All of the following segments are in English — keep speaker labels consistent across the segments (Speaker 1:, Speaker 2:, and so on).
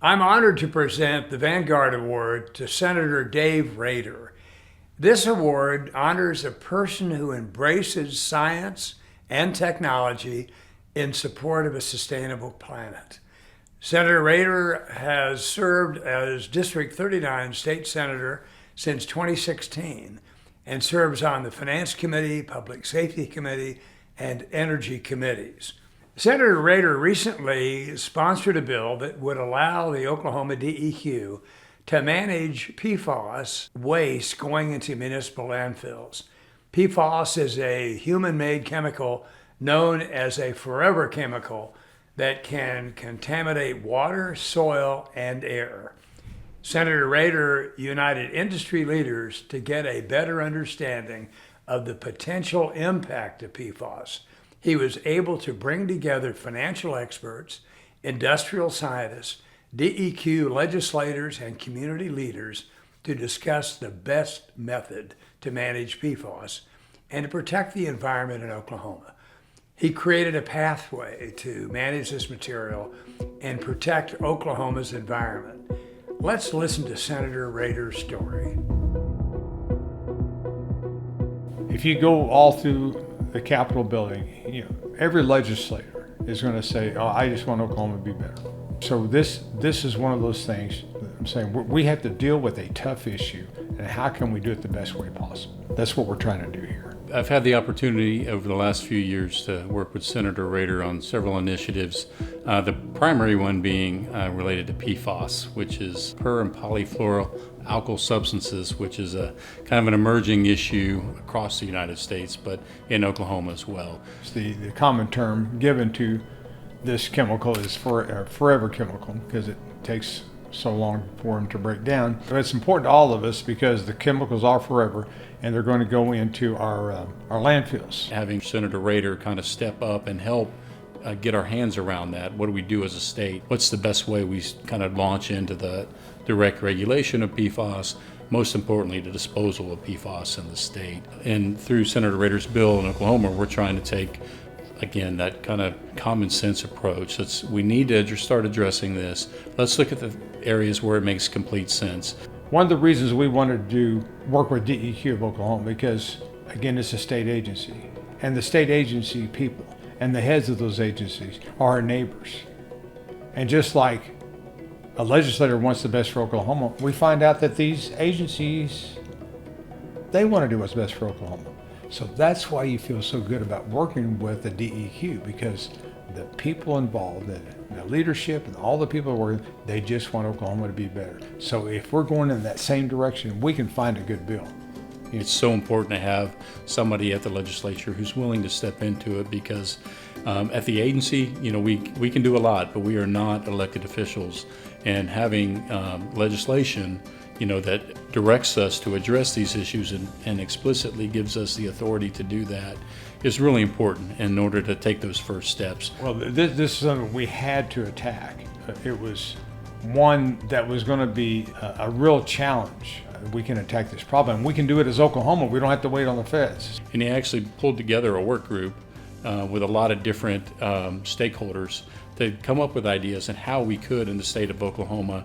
Speaker 1: I'm honored to present the Vanguard Award to Senator Dave Rader. This award honors a person who embraces science and technology in support of a sustainable planet. Senator Rader has served as District 39 State Senator since 2016 and serves on the Finance Committee, Public Safety Committee, and Energy Committees. Senator Rader recently sponsored a bill that would allow the Oklahoma DEQ to manage PFAS waste going into municipal landfills. PFAS is a human-made chemical known as a forever chemical that can contaminate water, soil, and air. Senator Rader united industry leaders to get a better understanding of the potential impact of PFAS. He was able to bring together financial experts, industrial scientists, DEQ legislators, and community leaders to discuss the best method to manage PFAS and to protect the environment in Oklahoma. He created a pathway to manage this material and protect Oklahoma's environment. Let's listen to Senator Rader's story.
Speaker 2: If you go all through the Capitol building, every legislator is going to say, "Oh, I just want Oklahoma to be better." So this is one of those things that I'm saying we have to deal with a tough issue, and how can we do it the best way possible? That's what we're trying to do here.
Speaker 3: I've had the opportunity over the last few years to work with Senator Rader on several initiatives, the primary one being related to PFAS, which is per and polyfluoroalkyl substances, which is a kind of an emerging issue across the United States, but in Oklahoma as well.
Speaker 2: The common term given to this chemical is forever chemical because it takes so long for them to break down. But it's important to all of us because the chemicals are forever and they're going to go into our landfills.
Speaker 3: Having Senator Rader kind of step up and help get our hands around that. What do we do as a state? What's the best way we kind of launch into the direct regulation of PFAS? Most importantly, the disposal of PFAS in the state. And through Senator Rader's bill in Oklahoma, we're trying to take, again, that kind of common sense approach. We need to start addressing this. Let's look at the areas where it makes complete sense.
Speaker 2: One of the reasons we wanted to work with DEQ of Oklahoma, because again, it's a state agency, and the state agency people and the heads of those agencies are our neighbors. And just like a legislator wants the best for Oklahoma, we find out that these agencies, they want to do what's best for Oklahoma. So that's why you feel so good about working with the DEQ, because the people involved, the leadership and all the people working, they just want Oklahoma to be better. So if we're going in that same direction, we can find a good bill.
Speaker 3: It's so important to have somebody at the legislature who's willing to step into it because at the agency, we can do a lot, but we are not elected officials. And having legislation that directs us to address these issues and explicitly gives us the authority to do that is really important in order to take those first steps.
Speaker 2: Well, this is something we had to attack. It was one that was going to be a real challenge. We can attack this problem. We can do it as Oklahoma. We don't have to wait on the feds.
Speaker 3: And he actually pulled together a work group with a lot of different stakeholders to come up with ideas on how we could, in the state of Oklahoma,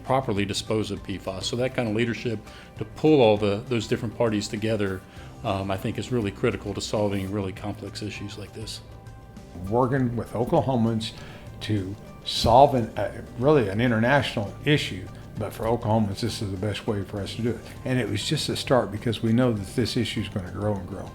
Speaker 3: properly dispose of PFAS. So that kind of leadership to pull all those different parties together, I think is really critical to solving really complex issues like this.
Speaker 2: Working with Oklahomans to solve really an international issue, but for Oklahomans, this is the best way for us to do it. And it was just a start because we know that this issue is going to grow and grow.